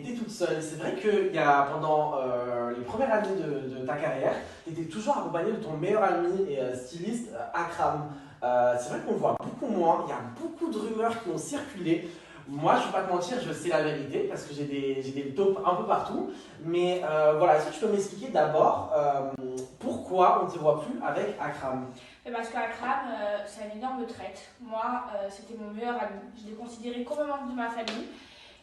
été toute seule. C'est vrai que pendant les premières années de ta carrière, tu étais toujours accompagnée de ton meilleur ami et styliste Akram. C'est vrai qu'on le voit beaucoup moins. Il y a beaucoup de rumeurs qui ont circulé. Moi, je ne vais pas te mentir, je sais la vérité parce que j'ai des taupes un peu partout. Mais voilà, est-ce que tu peux m'expliquer d'abord pourquoi on ne te voit plus avec Akram? Parce qu'Akram, c'est un énorme traître. Moi, c'était mon meilleur ami. Je l'ai considéré comme un membre de ma famille.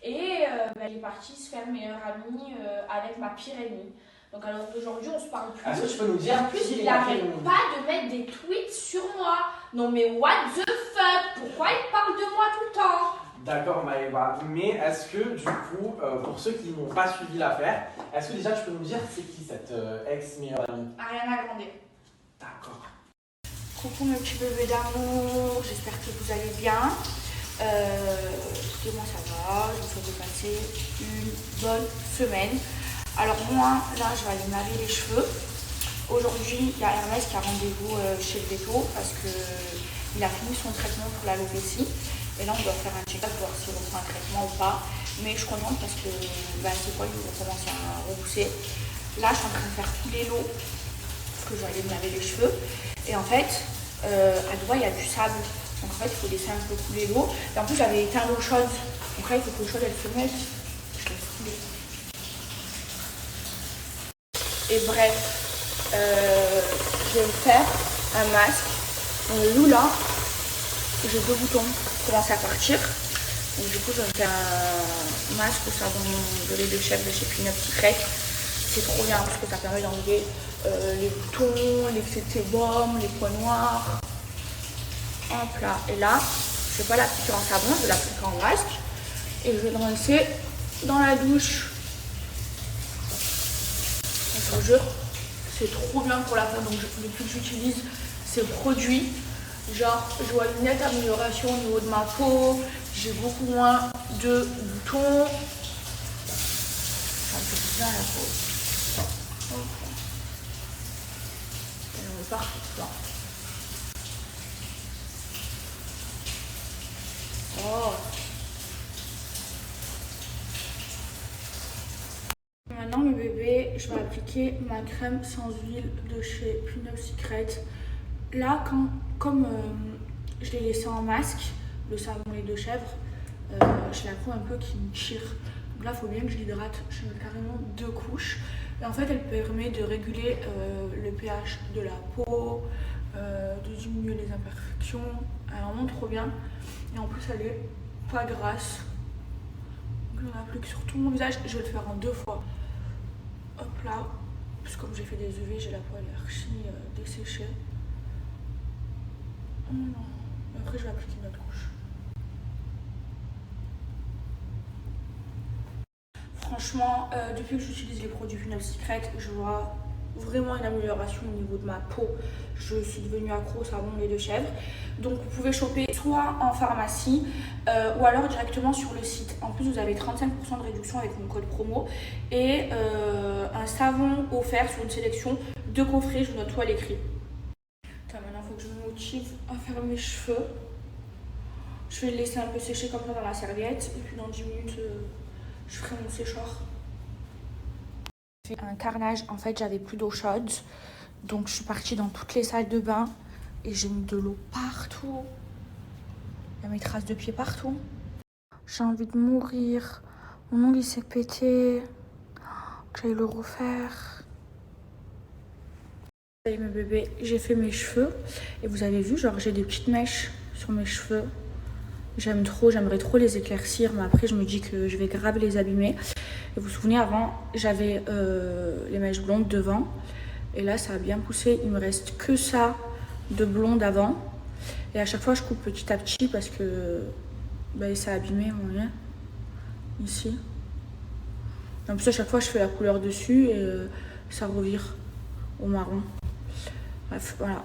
Et il est parti se faire meilleur ami avec ma pire ennemie. Donc alors aujourd'hui, on se parle plus. Est-ce que tu peux nous dire en plus, il n'arrête pas de mettre des tweets sur moi. Non mais what the fuck? Pourquoi il parle de moi tout le temps? D'accord, Maëva. Mais est-ce que, du coup, pour ceux qui n'ont pas suivi l'affaire, est-ce que déjà tu peux nous dire c'est qui cette ex-meilleure amie? Ariana Grande. D'accord. Coucou mes petits bébés d'amour, j'espère que vous allez bien. Écoutez, moi ça va, je vous souhaite de passer une bonne semaine. Alors moi, là, je vais aller me laver les cheveux. Aujourd'hui, il y a Hermès qui a rendez-vous chez le véto parce qu'il a fini son traitement pour l'alopécie. Et là, on doit faire un check-up pour voir s'il reprend un traitement ou pas. Mais je suis contente parce que ses poils vont commencer à repousser. Là, je suis en train de faire couler l'eau parce que je vais aller me laver les cheveux. Et en fait, à Dubaï, il y a du sable. Donc en fait, il faut laisser un peu couler l'eau. Et en plus, j'avais éteint l'eau chaude. Donc là, il faut que l'eau chaude, elle se mette. Je laisse couler. Et bref, je vais me faire un masque. Lula, j'ai 2 boutons qui commencent à partir. Donc du coup, je vais me faire un masque au savon de lait de chèvre de chez Peanut Secret. C'est trop bien parce que ça permet d'enlever les boutons, l'excès de sébum, les points noirs. Hop là. Et là, je ne vais pas l'appliquer en savon, je vais l'appliquer en masque. Et je vais le rincer dans la douche. Je vous jure, c'est trop bien pour la peau. Donc depuis que j'utilise ces produits, genre je vois une nette amélioration au niveau de ma peau. J'ai beaucoup moins de boutons. Ça me fait bien la peau. Okay. Et on est parti là. Oh. Maintenant mes bébés, je vais appliquer ma crème sans huile de chez Peanut Secret. Là, comme je l'ai laissé en masque, le savon lait de chèvre, j'ai la peau un peu qui me tire. Donc là, il faut bien que je l'hydrate. Je mets carrément 2 couches. Et en fait, elle permet de réguler le pH de la peau, de diminuer les imperfections. Elle est vraiment trop bien. Et en plus, elle est pas grasse. Donc on applique sur tout mon visage. Je vais le faire en 2 fois. Hop là. Parce que comme j'ai fait des UV, j'ai la peau archi desséchée. Oh non. Et après, je vais appliquer une autre couche. Franchement, depuis que j'utilise les produits Peanut Secret, je vois vraiment une amélioration au niveau de ma peau. Je suis devenue accro au savon lait de chèvre. Donc vous pouvez choper soit en pharmacie ou alors directement sur le site. En plus, vous avez 35% de réduction avec mon code promo et un savon offert sur une sélection de coffrets. Je vous note tout à l'écrit. Maintenant, il faut que je me motive à faire mes cheveux. Je vais le laisser un peu sécher comme ça dans la serviette et puis dans 10 minutes, je ferai mon séchoir. J'ai fait un carnage, en fait j'avais plus d'eau chaude, donc je suis partie dans toutes les salles de bain et j'ai mis de l'eau partout. Il y a mes traces de pieds partout. J'ai envie de mourir. Mon ongle il s'est pété. J'allais le refaire. Allez mes bébés, j'ai fait mes cheveux et vous avez vu, genre j'ai des petites mèches sur mes cheveux. J'aime trop, j'aimerais trop les éclaircir, mais après je me dis que je vais grave les abîmer. Et vous vous souvenez, avant j'avais les mèches blondes devant et là ça a bien poussé, il me reste que ça de blonde avant. Et à chaque fois je coupe petit à petit parce que ça a abîmé mon lien ici. En plus à chaque fois je fais la couleur dessus et ça revire au marron. Bref, voilà.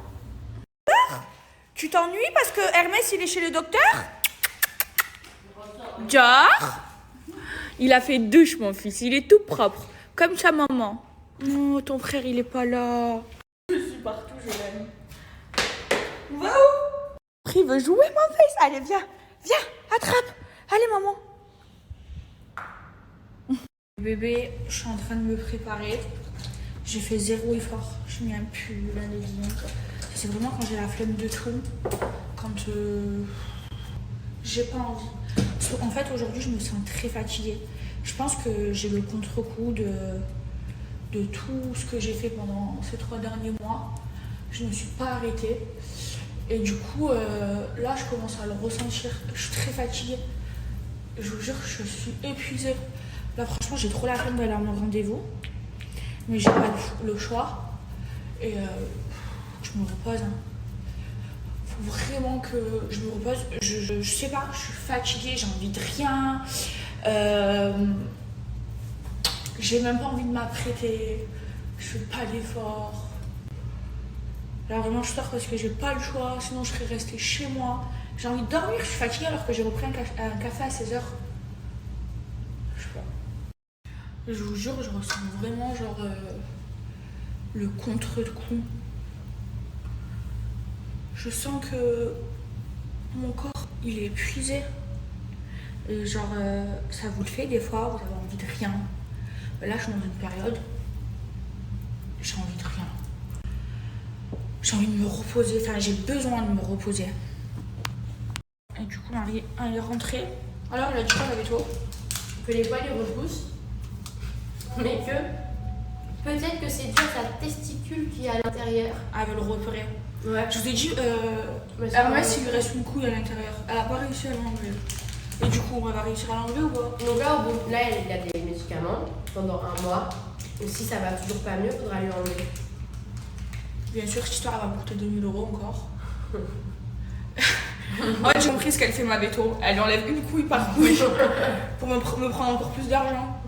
Tu t'ennuies parce que Hermès il est chez le docteur? Genre, il a fait douche mon fils, il est tout propre, comme sa maman. Oh, ton frère il est pas là. Je suis partout, je l'aime. Va où? Il veut jouer mon fils. Allez viens, viens, attrape. Allez maman. bébé, je suis en train de me préparer. J'ai fait 0 effort. Je n'ai même plus l'un des guillemets. C'est vraiment quand j'ai la flemme de tout. Quand j'ai pas envie. Parce qu'en fait, aujourd'hui, je me sens très fatiguée. Je pense que j'ai le contre-coup de tout ce que j'ai fait pendant ces 3 derniers mois. Je ne me suis pas arrêtée. Et du coup, là, je commence à le ressentir. Je suis très fatiguée. Je vous jure, je suis épuisée. Là, franchement, j'ai trop la flemme d'aller à mon rendez-vous. Mais j'ai pas le choix. Et je me repose. Faut vraiment que je me repose. Je sais pas, je suis fatiguée, j'ai envie de rien. J'ai même pas envie de m'apprêter. Je fais pas d'effort. Là, vraiment, je sors parce que j'ai pas le choix. Sinon, je serais restée chez moi. J'ai envie de dormir, je suis fatiguée alors que j'ai repris un café à 16h. Je sais pas. Je vous jure, je ressens vraiment genre le contre-coup. Je sens que mon corps, il est épuisé. Et genre, ça vous le fait des fois, vous avez envie de rien. Là, je suis dans une période, j'ai envie de rien. J'ai envie de me reposer, enfin, j'ai besoin de me reposer. Et du coup, Marie, elle est rentrée. Alors, elle a dit quoi, la veto? Que les poils les repoussent, mais que peut-être que c'est dû à sa testicule qui est à l'intérieur. Elle veut le repérer. Ouais. Je vous ai dit, Mais Hermès, il lui reste une couille à l'intérieur. Elle a pas réussi à l'enlever. Et du coup, on va réussir à l'enlever ou pas? Donc là, au bout, là, il a des médicaments pendant 1 mois. Et si ça va toujours pas mieux, il faudra lui enlever. Bien sûr, cette histoire elle va coûter 2000 € encore. En fait, j'ai compris ce qu'elle fait, ma veto. Elle lui enlève une couille par couille pour me prendre encore plus d'argent.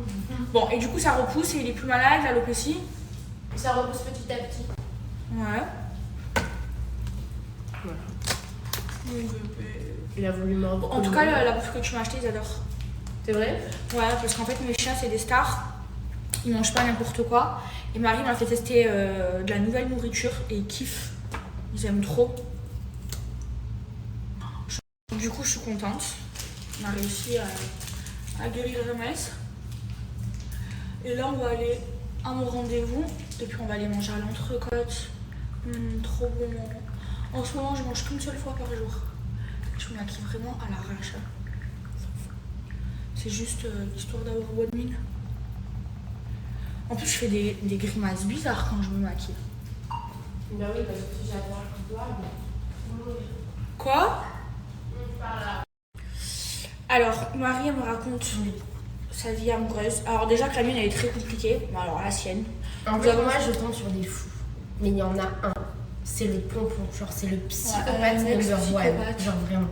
Bon, et du coup, ça repousse et il est plus malade, l'alopécie. Ça repousse petit à petit. Ouais. Voilà. Mon bébé. Il a voulu mordre. En tout cas, la bouffe que tu m'as achetée, ils adorent. C'est vrai? Ouais, parce qu'en fait, mes chiens, c'est des stars. Ils mangent pas n'importe quoi. Et Marie m'a fait tester de la nouvelle nourriture et ils kiffent. Ils aiment trop. Du coup, je suis contente. On a réussi à guérir Hermès. Et là, on va aller à mon rendez-vous. Et puis, on va aller manger à l'entrecôte. Trop bon. En ce moment, je mange qu'une seule fois par jour. Je me maquille vraiment à l'arrache. C'est juste histoire d'avoir bonne mine. En plus, je fais des grimaces bizarres quand je me maquille. Bah oui, parce que si j'adore le toi, Quoi? Alors, Marie, elle me raconte sa vie amoureuse. Alors déjà que la mienne, elle est très compliquée. Mais alors, la sienne. En fait, moi, je tombe sur des fous. Mais il y en a un. C'est le pompon. Genre, c'est le psychopathe number one. Genre, vraiment.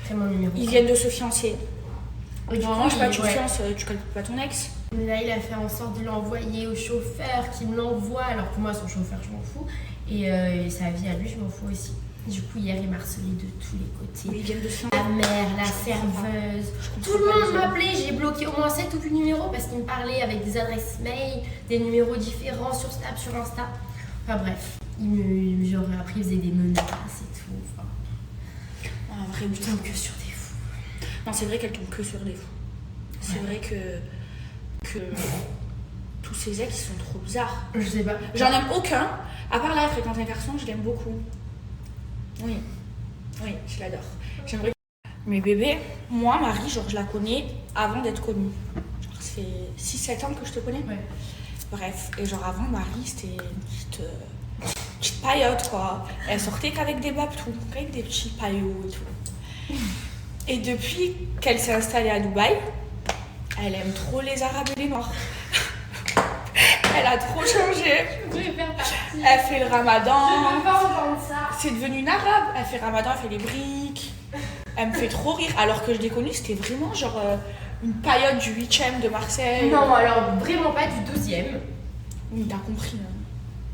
C'est mon numéro. Ils viennent de se fiancer. Normalement, je sais pas, tu te ouais. fiances, tu calcules pas ton ex. Là, il a fait en sorte de l'envoyer au chauffeur qui me l'envoie. Alors que moi, son chauffeur, je m'en fous. Et sa vie à lui, je m'en fous aussi. Du coup, hier, il m'a harcelé de tous les côtés. Oui, ils viennent de se fiancer. La mère, la serveuse. Tout le monde m'appelait. J'ai bloqué au moins 7 ou 8 numéros parce qu'il me parlait avec des adresses mail, des numéros différents sur Snap, sur Insta. Enfin bref, j'aurais appris, il faisait des menaces et tout. Enfin, En vrai, il tombe que sur des fous. non, c'est vrai qu'elle tombe que sur des fous. C'est vrai que tous ces ex, ils sont trop bizarres. Je sais pas. J'en aime aucun. À part là, elle fréquente un garçon, je l'aime beaucoup. Oui, je l'adore. J'aimerais. Mais bébé, moi, Marie, genre, je la connais avant d'être connue. Genre, ça fait 6-7 ans que je te connais. Ouais. Bref, et genre, avant, Marie, c'était une petite paillote, quoi. Elle sortait qu'avec des babtous, qu'avec des petits paillots et tout. Et depuis qu'elle s'est installée à Dubaï, elle aime trop les Arabes et les Noirs. Elle a trop changé. Je vais faire partie. Elle fait le ramadan. Je veux pas entendre ça. C'est devenu une arabe. Elle fait ramadan, elle fait les briques. Elle me fait trop rire. Alors que je l'ai connue, c'était vraiment genre une paillote du 8e de Marseille. Non, alors vraiment pas du 12e. Oui, t'as compris. Hein.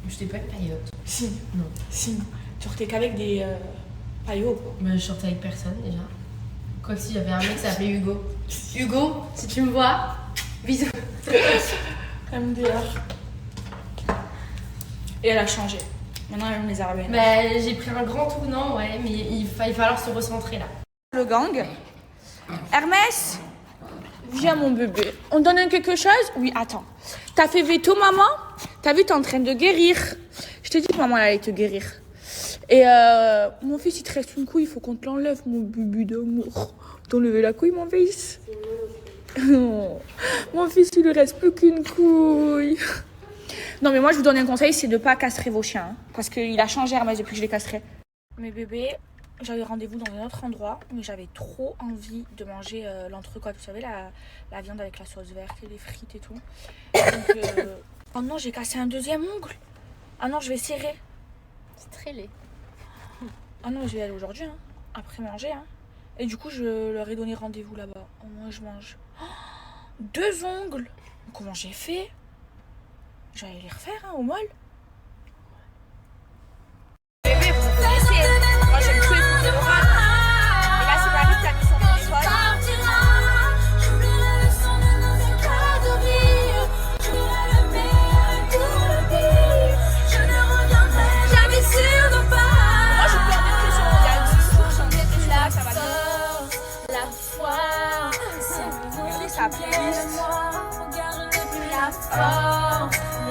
Je t'ai pas de paillote. Si. Non. Si. Tu sortais qu'avec des paillots, quoi. Bah, je sortais avec personne déjà. Quoique si j'avais un mec qui s'appelait Hugo. Hugo, si tu me vois, bisous. MDR. Et elle a changé. Maintenant, elle aime les Arabes. Bah, j'ai pris un grand tournant, ouais, mais il va falloir se recentrer là. Le gang. Hermès, Viens mon bébé. On donne quelque chose? Oui, attends. T'as fait veto, maman? T'as vu, t'es en train de guérir. Je t'ai dit que maman elle allait te guérir. Et mon fils, il te reste une couille, il faut qu'on te l'enlève, mon bébé d'amour. T'enlever la couille, mon fils? Oh, mon fils, il lui reste plus qu'une couille. Non, mais moi, je vous donne un conseil, c'est de pas castrer vos chiens. Hein, parce qu'il a changé Hermès depuis que je l'ai castré. Mes bébés, j'avais rendez-vous dans un autre endroit, mais j'avais trop envie de manger l'entrecôte. Vous savez, la viande avec la sauce verte et les frites et tout. Donc, oh non, j'ai cassé un deuxième ongle. Ah non, je vais serrer. C'est très laid. Ah non, je vais y aller aujourd'hui, hein, après manger. Hein. Et du coup, je leur ai donné rendez-vous là-bas. Au moins, je mange. Oh, 2 ongles. Comment j'ai fait? J'allais les refaire, hein, au molle. Bébé, vous connaissez. Moi, j'aime que écouter l'oral. Et là, c'est Marie qui a mis son téléphone.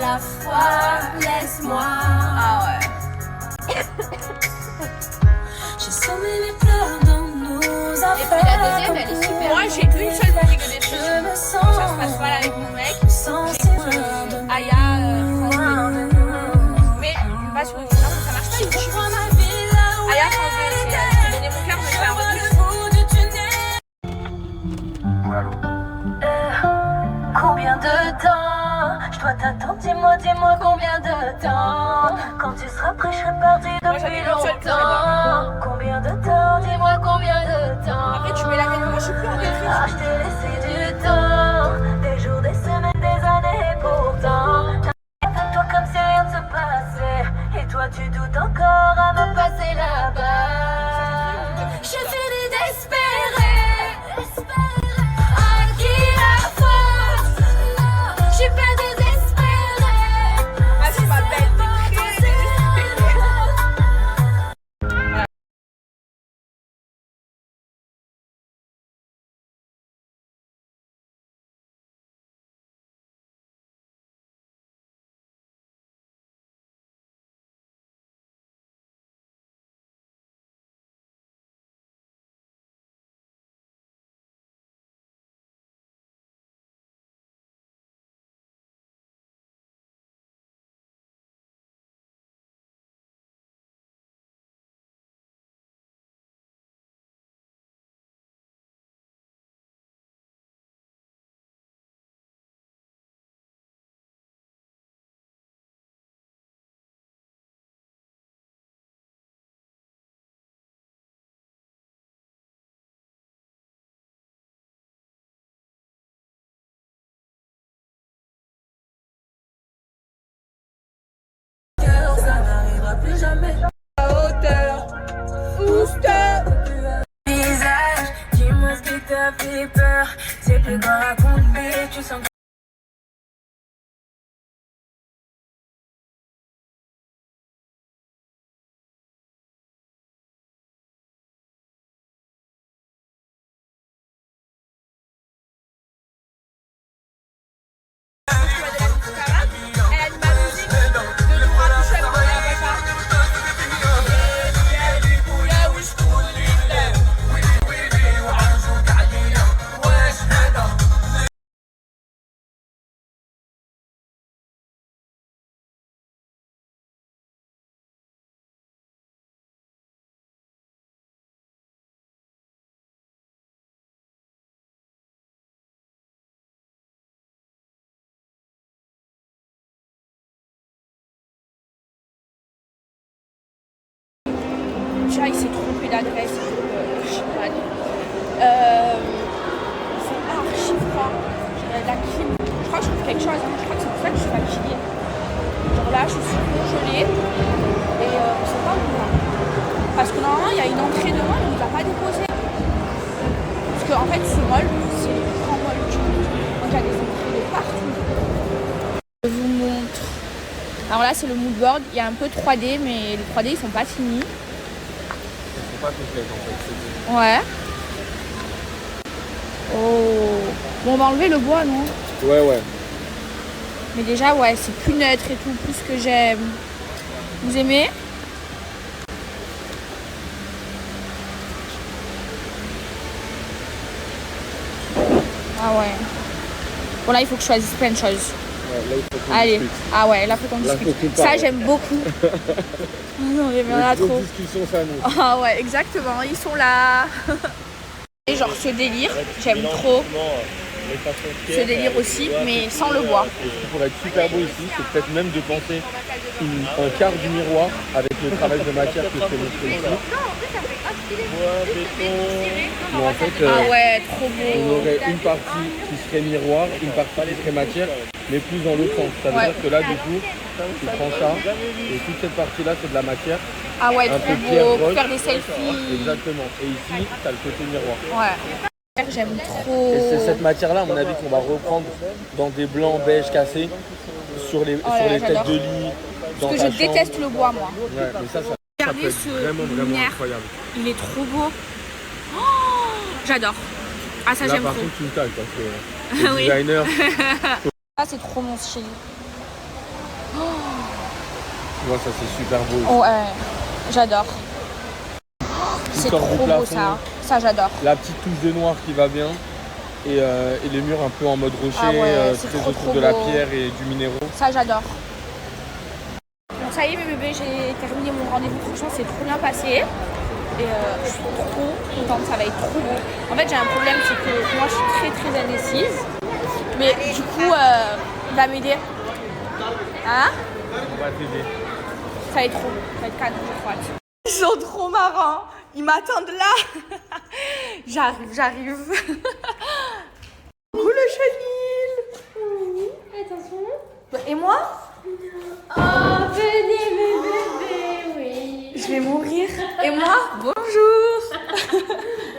La foi, laisse-moi. Ah ouais. J'ai semé les pleurs dans nos affaires. Et puis la deuxième, elle est super. Moi, j'ai une seule musique de dépression. Je me Ça sens se passe mal avec mon mec. sans J'écoute Aya, mais pas sur YouTube. Non, ça marche pas YouTube. Aya, France 2, c'est je t'ai donné mon cœur, mais c'est un remix. Combien de temps je dois t'attendre? Dis-moi combien de temps. Quand tu seras prêt, je serai parti Moi, j'avais depuis une seule pour longtemps. Combien de temps? Dis-moi combien de temps. Après, tu mets la caméra, moi je suis plus en détresse. Ah, je t'ai laissé du temps, des jours, des semaines, des années, et pourtant avec toi comme si rien ne se passait. Et toi tu doutes encore à me passer là-bas. Je finis d'espérer, à qui la faute? Je suis pas désespérée. Ah, c'est ma belle, t'es très désespérée. Ça n'arrivera plus jamais. Hauteur, booster. Visage, dis-moi ce qui t'a fait peur. C'est plus grand à raconter, tu sens que Elle a mis ma musique de Laura Touchel, vous la voyez pas? Déjà, il s'est trompé d'adresse. Je sais pas. C'est archi froid. J'ai la clim. Je crois que je trouve quelque chose. Hein. Je crois que c'est pour ça que je suis fatiguée. Genre là, je suis congelée. Et c'est pas où là. Parce que normalement, il y a une entrée de molle, on ne l'a pas déposée. Parce qu'en fait, ce molle, c'est le grand molle du monde. Donc il y a des entrées de partout. Je vous montre. Alors là, c'est le mood board. Il y a un peu 3D, mais les 3D, ils sont pas finis. Pas complète en fait. Ouais. Oh. Bon, on va enlever le bois, non? Ouais. Mais déjà, ouais, c'est plus neutre et tout, plus que j'aime. Vous aimez? Ah ouais. Bon, là, il faut que je choisisse plein de choses. Ouais, là, il faut qu'on Allez. discute. Ah ouais, là, faut qu'on Là, discute. faut qu'on Ça, parle. j'aime beaucoup. Non, mais il y en a Les grosses trop. discussions famille. Ah ouais, exactement, ils sont là. Et genre ce délire, j'aime trop ce délire aussi, mais sans le bois. Et ce qui pourrait être super beau ici, c'est peut-être même de penser un quart du miroir avec le travail de matière que je t'ai montré ici. Où en fait, Ah ouais, trop on beau. aurait une partie qui serait miroir, une partie qui serait matière, mais plus dans l'autre sens. Ça veut Ouais. dire que là, du coup, tu prends ça, et toute cette partie-là, c'est de la matière. Ah ouais, Un trop peu pierre beau, pour rose. faire des selfies. Exactement. Et ici, tu as le côté miroir. Ouais. J'aime trop. Et c'est cette matière-là, à mon avis, qu'on va reprendre dans des blancs beige cassés, sur les, Oh là sur là, les têtes j'adore. de lit, dans Parce que ta je chambre. déteste le bois, moi. Ouais, mais ça Regardez peut être ce vraiment lumière. incroyable. Il est trop beau. Oh, j'adore. Ah, ça, Là, j'aime par trop. contre, tu me tailles parce que le Oui. designer, Ça, c'est trop mon style. tu vois, ça c'est super beau. Oh, ouais, j'adore. Il C'est sort du trop beau, plafond. ça. Ça, j'adore. La petite touche de noir qui va bien. Et les murs un peu en mode rocher, Ah ouais, c'est très trop, autour trop de la beau. pierre et du minéraux. Ça, j'adore. Bon, ça y est, mes bébés, j'ai terminé mon rendez-vous. Franchement, c'est trop bien passé. Et je suis trop contente, ça va être trop beau. En fait, j'ai un problème, c'est que moi, je suis très, très indécise. Mais du coup, il va m'aider. Hein? On va t'aider. Ça va être trop beau. Ça va être canon, je crois. Ils sont trop marrants. Ils m'attendent là. J'arrive. Coucou le chenil. Attention. Et moi? Oh, venez mes bébés, oui. Je vais mourir. Et moi? Bonjour.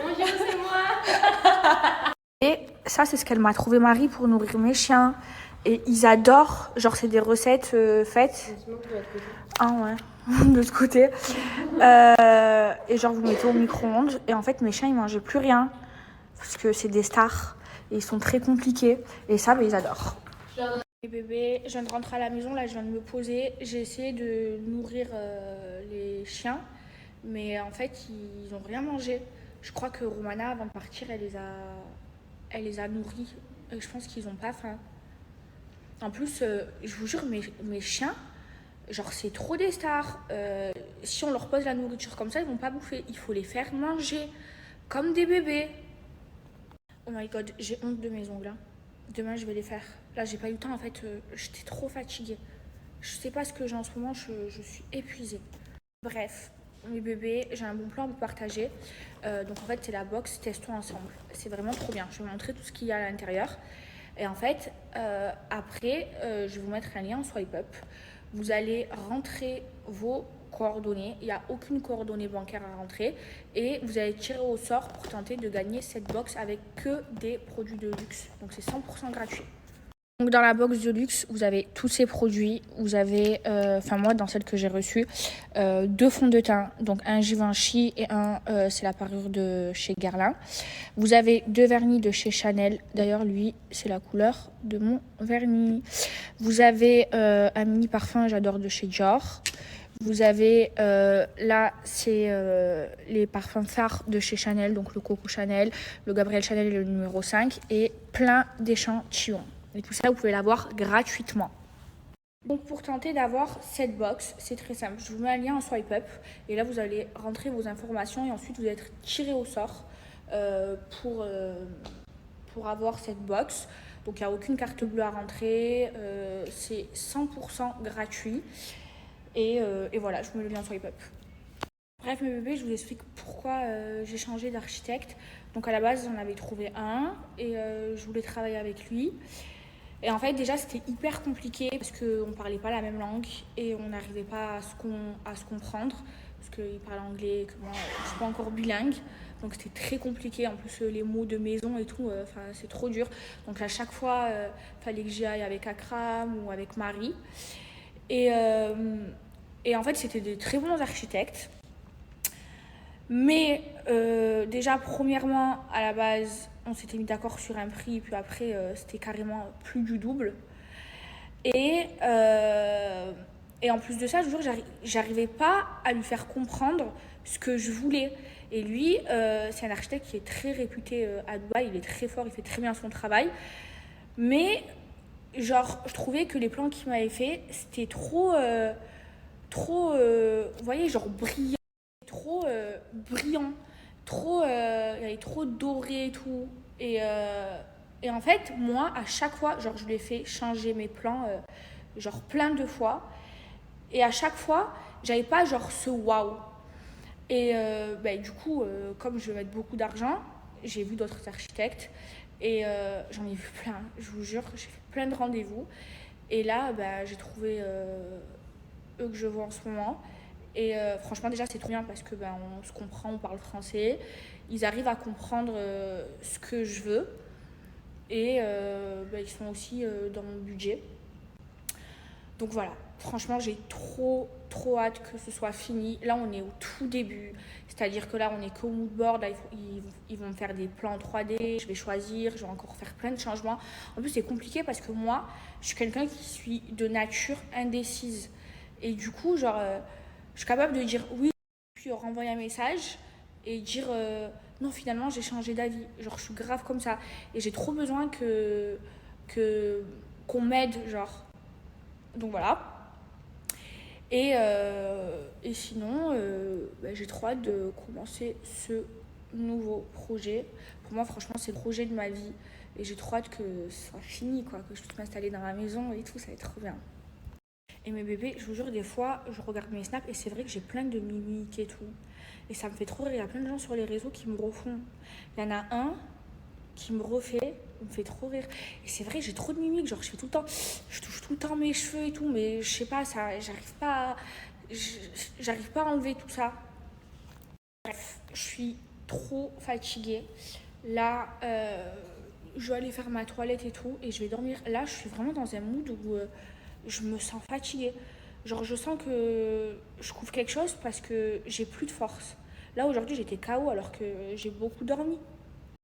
Bonjour, c'est moi. Et ça, c'est ce qu'elle m'a trouvé Marie pour nourrir mes chiens. Et ils adorent. Genre, c'est des recettes faites. Ah ouais, de l'autre côté. Et genre, vous mettez au micro-ondes. Et en fait, mes chiens, ils mangeaient plus rien. Parce que c'est des stars. Et ils sont très compliqués. Et ça, mais ils adorent. Les bébés, je viens de rentrer à la maison. Là, je viens de me poser. J'ai essayé de nourrir les chiens. Mais en fait, ils n'ont rien mangé. Je crois que Romana, avant de partir, elle les a nourris. Et je pense qu'ils n'ont pas faim. En plus, je vous jure, mes chiens, genre c'est trop des stars. Si on leur pose la nourriture comme ça, ils vont pas bouffer. Il faut les faire manger comme des bébés. Oh my god, j'ai honte de mes ongles. Hein. Demain, je vais les faire. Là, j'ai pas eu le temps en fait. J'étais trop fatiguée. Je sais pas ce que j'ai en ce moment. Je suis épuisée. Bref, mes bébés, j'ai un bon plan à vous partager. Donc en fait, c'est la box Testons ensemble. C'est vraiment trop bien. Je vais vous montrer tout ce qu'il y a à l'intérieur. Et en fait, après, je vais vous mettre un lien en swipe up. Vous allez rentrer vos coordonnées. Il n'y a aucune coordonnée bancaire à rentrer. Et vous allez tirer au sort pour tenter de gagner cette box avec que des produits de luxe. Donc c'est 100% gratuit. Donc dans la box de luxe, vous avez tous ces produits. Vous avez, moi dans celle que j'ai reçue, 2 fonds de teint. Donc un Givenchy et un, c'est la parure de chez Guerlain. Vous avez 2 vernis de chez Chanel. D'ailleurs lui, c'est la couleur de mon vernis. Vous avez un mini parfum, j'adore, de chez Dior. Vous avez, là, c'est les parfums phares de chez Chanel. Donc le Coco Chanel, le Gabriel Chanel et le numéro 5. Et plein d'échantillons. Et tout ça, vous pouvez l'avoir gratuitement. Donc pour tenter d'avoir cette box, c'est très simple. Je vous mets un lien en swipe up. Et là, vous allez rentrer vos informations. Et ensuite, vous allez être tiré au sort pour avoir cette box. Donc il n'y a aucune carte bleue à rentrer. C'est 100% gratuit. Et voilà, je vous mets le lien en swipe up. Bref, mes bébés, je vous explique pourquoi j'ai changé d'architecte. Donc à la base, j'en avais trouvé un. Et je voulais travailler avec lui. Et en fait, déjà, c'était hyper compliqué parce qu'on ne parlait pas la même langue et on n'arrivait pas à se comprendre parce qu'il parlait anglais et que moi, je ne suis pas encore bilingue. Donc, c'était très compliqué. En plus, les mots de maison et tout, c'est trop dur. Donc, à chaque fois, il fallait que j'y aille avec Akram ou avec Marie. Et en fait, c'était de très bons architectes. Mais déjà, premièrement, à la base, on s'était mis d'accord sur un prix, et puis après, c'était carrément plus du double. Et, et en plus de ça, je vous jure, j'arrivais pas à lui faire comprendre ce que je voulais. Et lui, c'est un architecte qui est très réputé à Dubaï, il est très fort, il fait très bien son travail. Mais, genre, je trouvais que les plans qu'il m'avait fait, c'était trop, vous voyez, genre brillant, brillant, trop, il y avait trop doré et tout. Et en fait, moi, à chaque fois, genre, je lui ai fait changer mes plans, genre, plein de fois. Et à chaque fois, j'avais pas, genre, ce waouh. Et du coup, comme je veux mettre beaucoup d'argent, j'ai vu d'autres architectes. Et j'en ai vu plein, je vous jure, j'ai fait plein de rendez-vous. Et là, j'ai trouvé eux que je vois en ce moment. Et franchement, déjà, c'est trop bien parce que on se comprend, on parle français. Ils arrivent à comprendre ce que je veux. Et ils sont aussi dans mon budget. Donc voilà, franchement, j'ai trop hâte que ce soit fini. Là, on est au tout début. C'est-à-dire que là, on est qu'au mood board. Là, ils vont me faire des plans 3D. Je vais choisir, je vais encore faire plein de changements. En plus, c'est compliqué parce que moi, je suis quelqu'un qui suis de nature indécise. Et du coup, genre, je suis capable de dire oui, puis renvoyer un message et dire non, finalement, j'ai changé d'avis. Genre, je suis grave comme ça. Et j'ai trop besoin qu'on m'aide, genre. Donc voilà. Et sinon, j'ai trop hâte de commencer ce nouveau projet. Pour moi, franchement, c'est le projet de ma vie. Et j'ai trop hâte que ce soit fini, quoi, que je puisse m'installer dans ma maison et tout, ça va être trop bien. Et mes bébés, je vous jure, des fois, je regarde mes snaps et c'est vrai que j'ai plein de mimiques et tout. Et ça me fait trop rire. Il y a plein de gens sur les réseaux qui me refont. Il y en a un qui me refait, il me fait trop rire. Et c'est vrai, j'ai trop de mimiques, genre je touche tout le temps mes cheveux et tout, mais je sais pas, j'arrive pas à enlever tout ça. Bref, je suis trop fatiguée. Là, je vais aller faire ma toilette et tout, et je vais dormir. Là, je suis vraiment dans un mood où je me sens fatiguée. Genre, je sens que je couvre quelque chose parce que j'ai plus de force. Là, aujourd'hui, j'étais KO alors que j'ai beaucoup dormi.